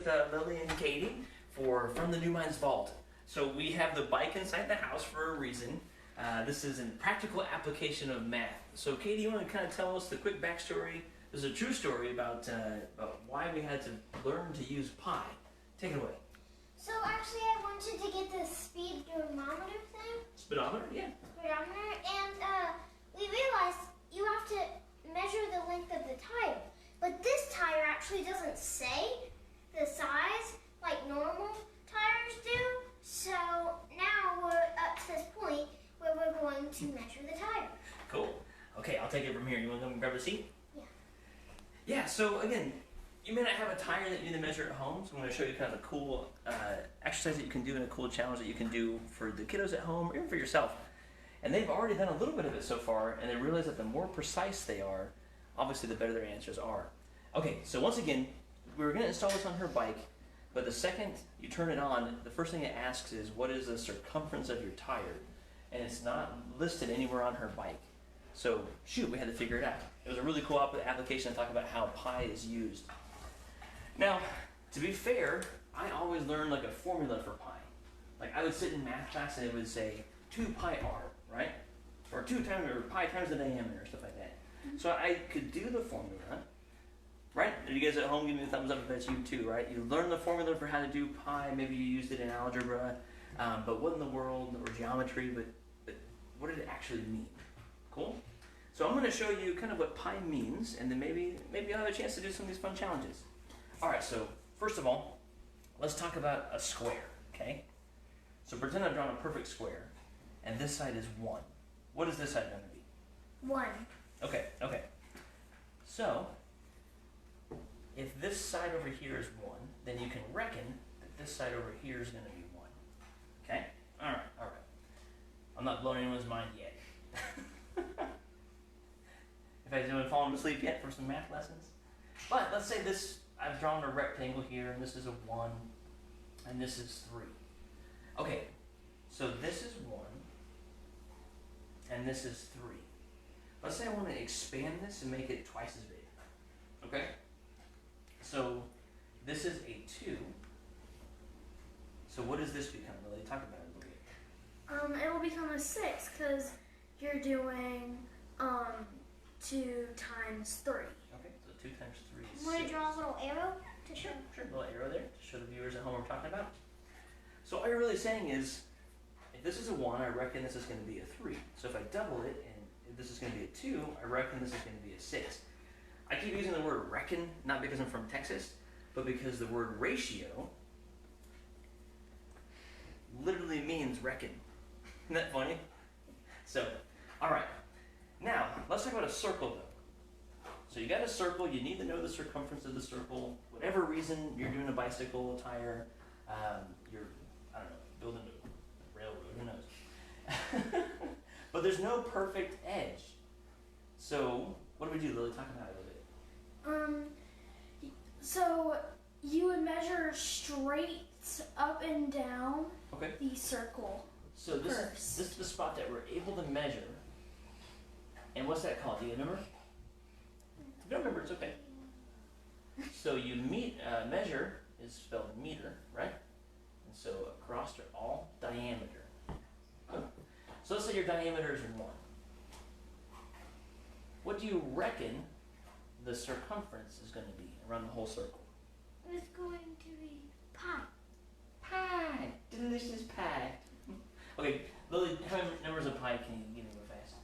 Lily and Katie from the NuMinds vault. So we have the bike inside the house for a reason. This is a practical application of math. So Katie, you want to kind of tell us the quick backstory? There's a true story about why we had to learn to use pi. Take it away. So actually I wanted to get the speedometer thing. Speedometer? Yeah. Speedometer, and we realized you have to measure the length of the tire. But this tire actually doesn't say the size like normal tires do. So now we're up to this point where we're going to measure the tire. Cool. Okay, I'll take it from here. You want to come grab a seat? Yeah. Yeah, so again, you may not have a tire that you need to measure at home, so I'm going to show you kind of a cool exercise that you can do and a cool challenge that you can do for the kiddos at home or even for yourself. And they've already done a little bit of it so far, and they realize that the more precise they are, obviously the better their answers are. Okay, so once again, we're going to install this on her bike, but the second you turn it on, the first thing it asks is, what is the circumference of your tire? And it's not listed anywhere on her bike. So, shoot, we had to figure it out. It was a really cool application to talk about how pi is used. Now, to be fair, I always learned like a formula for pi. Like I would sit in math class and it would say 2 pi r, right? Or pi times the diameter, stuff like that. So I could do the formula, right? You guys at home, give me a thumbs up if that's you too, right? You learn the formula for how to do pi, maybe you used it in algebra, but what in the world, or geometry, but what did it actually mean? Cool? So I'm going to show you kind of what pi means, and then maybe I'll have a chance to do some of these fun challenges. Alright, so first of all, let's talk about a square, okay? So pretend I've drawn a perfect square, and this side is 1. What is this side going to be? 1. Okay. So, if this side over here is 1, then you can reckon that this side over here is going to be 1. Okay? Alright. I'm not blowing anyone's mind yet. If I haven't fallen asleep yet for some math lessons. But let's say I've drawn a rectangle here, and this is a 1, and this is 3. Okay, so this is 1, and this is 3. Let's say I want to expand this and make it twice as big. Okay? So this is a 2. So what does this become? Really talk about it a little bit. It will become a 6 because you're doing 2 times 3. Okay, so 2 times 3 is 6. Want to draw a little arrow to show? Sure, a little arrow there to show the viewers at home what we're talking about. So all you're really saying is, if this is a 1, I reckon this is going to be a 3. So if I double it, and if this is going to be a 2, I reckon this is going to be a 6. I keep using the word reckon, not because I'm from Texas, but because the word ratio literally means reckon. Isn't that funny? So, alright. Now, let's talk about a circle though. So you got a circle, you need to know the circumference of the circle. Whatever reason you're doing a bicycle, a tire, you're, I don't know, building a railroad, who knows. But there's no perfect edge. So, what do we do, Lily? Talk about it a little bit. So you would measure straight up and down the circle. So this is the spot that we're able to measure. And what's that called? Do you remember? If you don't remember, it's okay. So you measure is spelled meter, right? And so across are all diameter. So let's say your diameter is 1. What do you reckon the circumference is going to be around the whole circle? It's going to be pi. Pie! Delicious pie! Okay, Lily, how many numbers of pi can you give me real fast?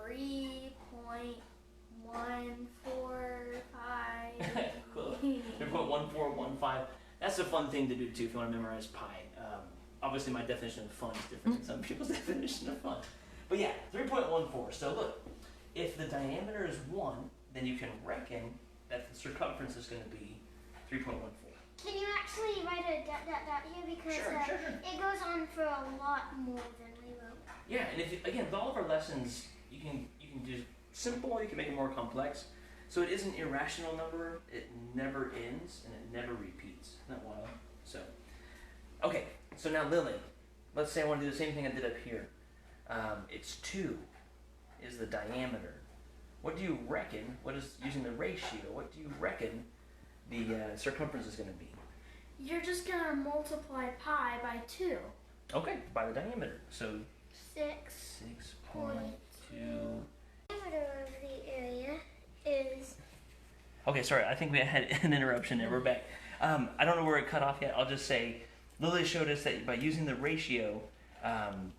3.145. Cool. 3.1415. That's a fun thing to do too if you want to memorize pi. Obviously my definition of fun is different than some people's definition of fun. But yeah, 3.14. So look, if the diameter is 1, then you can reckon that the circumference is going to be 3.14. Can you actually write a dot here because Sure. it goes on for a lot more than we wrote. Yeah, and if again, with all of our lessons, you can do simple, you can make it more complex. So it is an irrational number. It never ends and it never repeats. Isn't that wild? So, okay. So now Lily, let's say I want to do the same thing I did up here. It's 2 is the diameter. What do you reckon? What is using the ratio? What do you reckon the circumference is going to be? You're just gonna multiply pi by 2. Okay, by the diameter. So 6.2. Diameter of the area is. Okay, sorry, I think we had an interruption there. We're back. I don't know where it cut off yet. I'll just say Lily showed us that by using the ratio,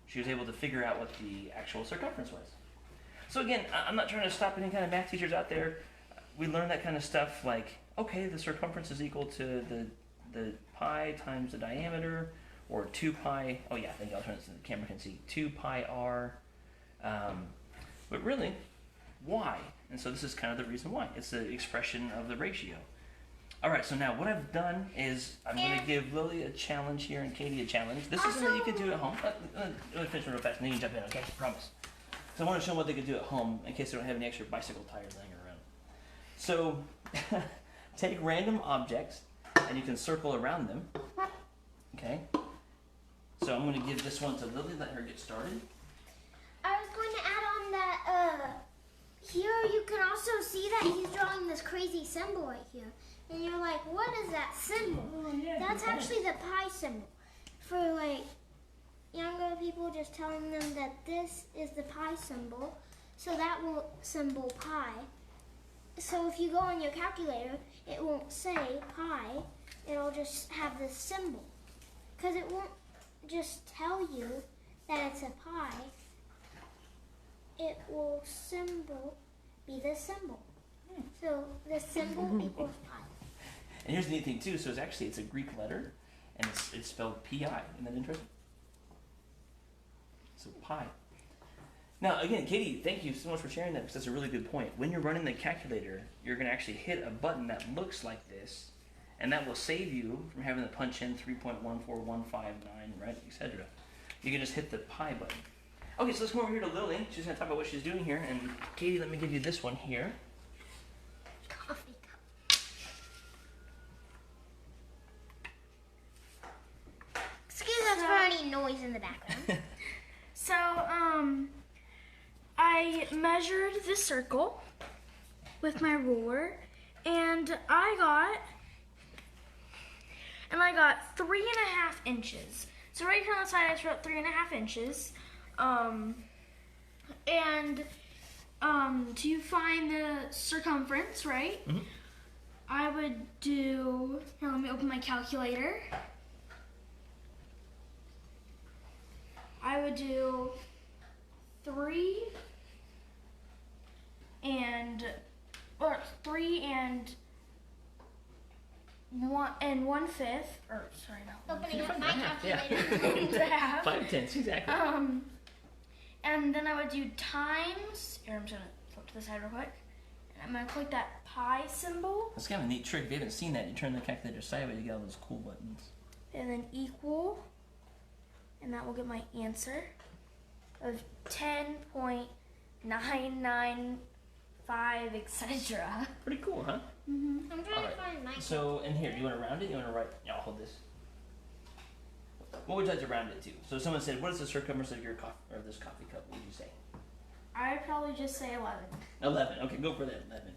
she was able to figure out what the actual circumference was. So again, I'm not trying to stop any kind of math teachers out there. We learn that kind of stuff like, okay, the circumference is equal to the pi times the diameter, or 2 pi, oh yeah, I think I'll turn this so the camera can see, 2 pi r, but really, why? And so this is kind of the reason why. It's the expression of the ratio. All right, so now what I've done is I'm going to give Lily a challenge here and Katie a challenge. This is something you can do at home. Let me finish real fast and then you can jump in, okay? I promise. So I want to show them what they could do at home in case they don't have any extra bicycle tires laying around. So take random objects and you can circle around them, okay? So I'm going to give this one to Lily, let her get started. I was going to add on that here you can also see that he's drawing this crazy symbol right here. And you're like, what is that symbol? Oh, yeah, that's actually the pi symbol. For like younger people, just telling them that this is the pi symbol. So that will symbol pi. So if you go on your calculator, it won't say pi. It'll just have this symbol. Because it won't just tell you that it's a pi. It will be the symbol. So the symbol equals pi. And here's the neat thing too, so it's a Greek letter, and it's spelled P-I. Isn't that interesting? So pi. Now again, Katie, thank you so much for sharing that, because that's a really good point. When you're running the calculator, you're going to actually hit a button that looks like this, and that will save you from having to punch in 3.14159, right, etc. You can just hit the pi button. Okay, so let's come over here to Lily. She's going to talk about what she's doing here, and Katie, let me give you this one here. Coffee cup. Excuse us for any noise in the background. So, I measured the circle with my ruler, and I got 3.5 inches. So right here on the side, I wrote 3.5 inches. To find the circumference, right? Mm-hmm. I would do, here, let me open my calculator. I would do 3 and 1/5, or sorry, no. Opening up my calculator. Yeah. 5/10, exactly. And then I would do times. Here, I'm just gonna flip to the side real quick. And I'm gonna click that pi symbol. That's kind of a neat trick. If you haven't seen that, you turn the calculator sideways, you get all those cool buttons. And then equal. And that will get my answer of 10.995, etc. Pretty cool, huh? Mm-hmm. I'm trying to find my. So, and here, do you want to round it? You want to write? Yeah, I'll hold this. What would you like to round it to? So, someone said, "What is the circumference of your this coffee cup?" What would you say? I'd probably just say 11. 11. Okay, go for that. 11.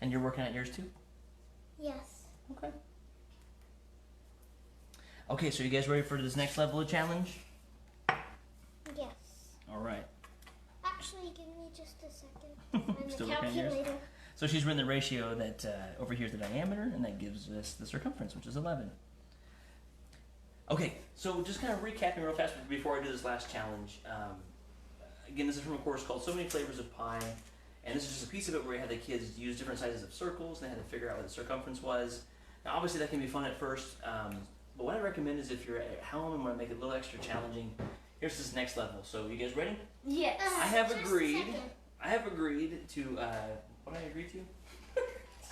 And you're working at yours too? Yes. Okay. Okay, so you guys ready for this next level of challenge? Yes. All right. Actually, give me just a second. And Still the working on yours? calculator. So she's written the ratio that over here is the diameter, and that gives us the circumference, which is 11. Okay, so just kind of recapping real fast before I do this last challenge. Again, this is from a course called So Many Flavors of Pie, and this is just a piece of it where we had the kids use different sizes of circles, and they had to figure out what the circumference was. Now, obviously, that can be fun at first, but what I recommend is if you're at home and want to make it a little extra challenging, here's this next level. So, you guys ready? Yes. I have just a agreed. second. I have agreed to what did I agree to?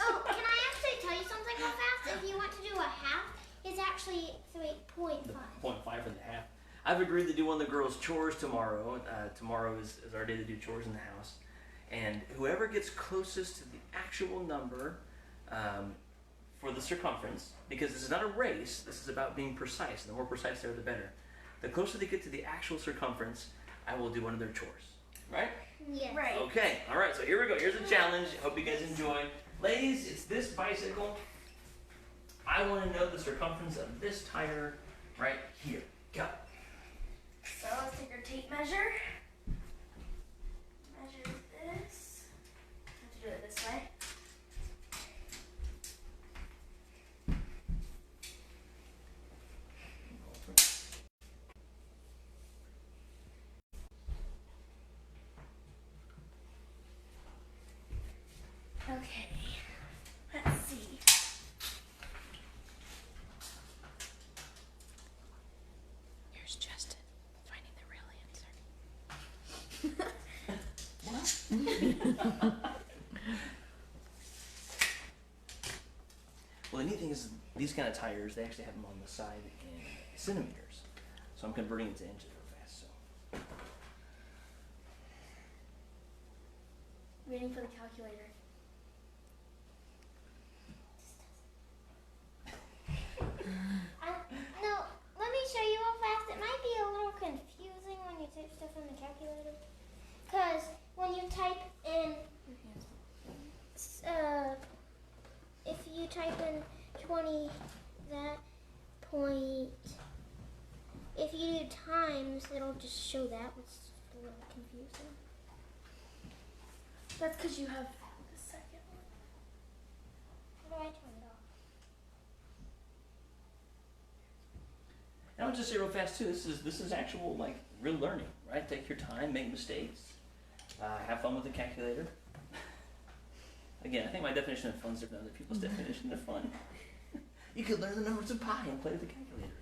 Oh, can I actually tell you something real fast? If you want to do a half, it's actually 3.5. The 0.5 for the half. I've agreed to do one of the girls' chores tomorrow. Tomorrow is our day to do chores in the house. And whoever gets closest to the actual number for the circumference, because this is not a race, this is about being precise. The more precise they are, the better. The closer they get to the actual circumference, I will do one of their chores. Right? Yes. Right. Okay, all right, so here we go. Here's a challenge. Hope you guys enjoy. Ladies, it's this bicycle. I want to know the circumference of this tire right here. Go. So let's take our tape measure. Measure this. I have to do it this way. Okay, let's see. Here's Justin finding the real answer. Well, the neat thing is these kind of tires, they actually have them on the side in centimeters. So I'm converting it to inches real fast. So Waiting for the calculator. No, let me show you real fast. It might be a little confusing when you type stuff in the calculator. Because when you type in, if you type in 20, that point, if you do times, it'll just show that, which is a little confusing. That's because you have the second one. How do I turn it off? and I'll just say real fast too. This is actual like real learning, right? Take your time, make mistakes, have fun with the calculator. Again, I think my definition of fun is different than other people's definition of fun. You could learn the numbers of pi and play with the calculator.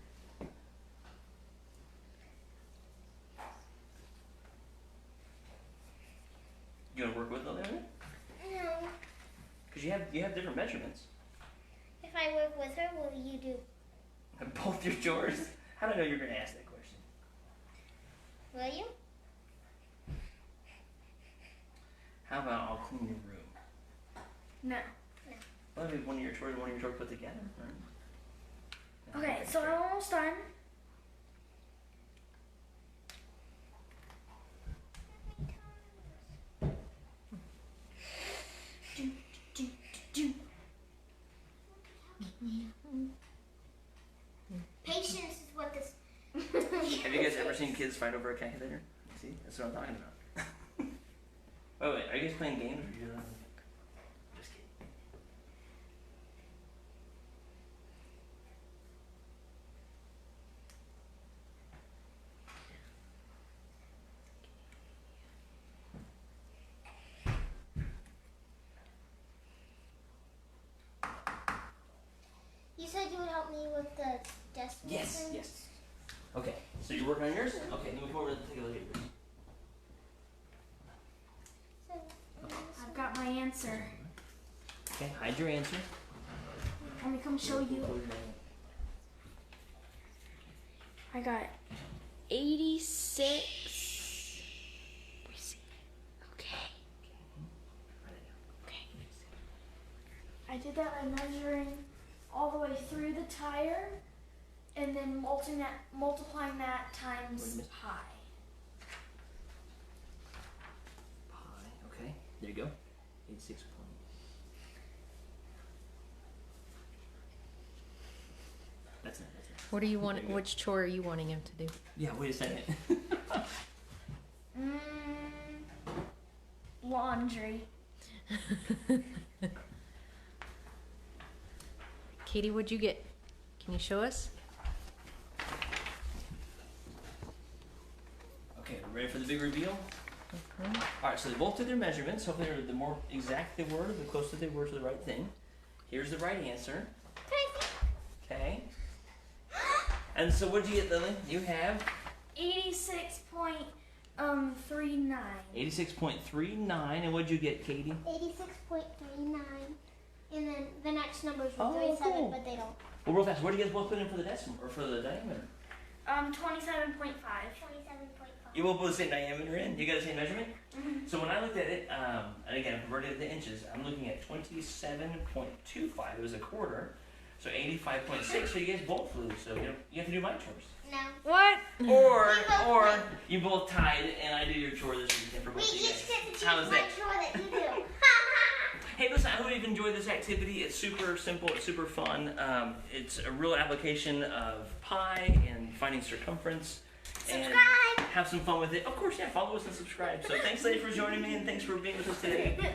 You want to work with it a little bit? No. Because you have different measurements. If I work with her, will you do? Both your chores. How do I know you're going to ask that question? Will you? How about I'll clean your room? No. Well, that'd be one of your chores put together, right? Okay, so I'm almost done. Patience is what this. Have you guys ever seen kids fight over a calculator? See, that's what I'm talking about. Wait, are you guys playing games or are you just kidding? You said you would help me with the decimal. Yes, thing? yes. Okay, so you're working on yours? Okay, then we come over and take a look at yours. So, I've got my answer. Okay, hide your answer. Let me come show you. I got 86. Okay. Okay. I did that by measuring all the way through the tire and then multiplying that times pi. Pi, okay. There you go. 86 point. That's not. What do you want? There you go. Which chore are you wanting him to do? Yeah, wait a second. Laundry. Katie, what'd you get? Can you show us? Okay, we're ready for the big reveal? Alright, so they both did their measurements. Hopefully they're the more exact they were, the closer they were to the right thing. Here's the right answer. Okay. And so what did you get, Lily? You have 86.39. 86.39. And what did you get, Katie? 86.39. And then the next numbers were Oh, 37, cool. but they don't. Well, real fast, what do you guys both put in for the decimal, or for the diameter? 27.5. 27.5. You both put the same diameter in? You got the same measurement? Mhm. So when I looked at it, and again, I converted it to inches, I'm looking at 27.25. It was a quarter. So 85.6. So you guys both lose. So you have to do my chores. No. What? Or We both win. you both tied, and I do your chore this weekend for We both of you each guys. get to choose How is my that? chore that you do. Hey, listen, I hope you've enjoyed this activity. It's super simple. It's super fun. It's a real application of pi and finding circumference. And Subscribe. have some fun with it. Of course, yeah, follow us and subscribe. So thanks, lady, for joining me, and thanks for being with us today. Anything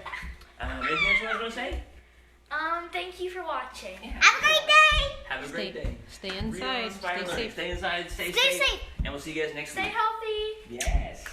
else you guys want to say? Thank you for watching. Yeah. Have a great day. Have a great day. Stay Real inside. inspired Stay learning. safe. Stay inside. Stay Stay safe. safe. And we'll see you guys next Stay week. healthy. Yes.